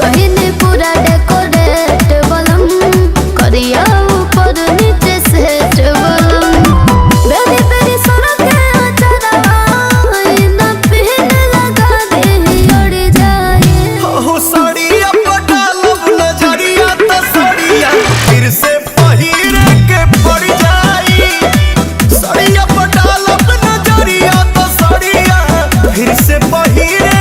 गहिने पूरा डेकोरेट बलम करिया ऊपर नीचे सेट बलम बेरी बेरी सड़क अचरा ना पहन लगा दे उड़ जाए हो साड़िया पटालब नजरिया तो साड़िया फिर से पहिरे के पड़ जाई साड़िया पटालब नजरिया तो साड़िया फिर से पहिरे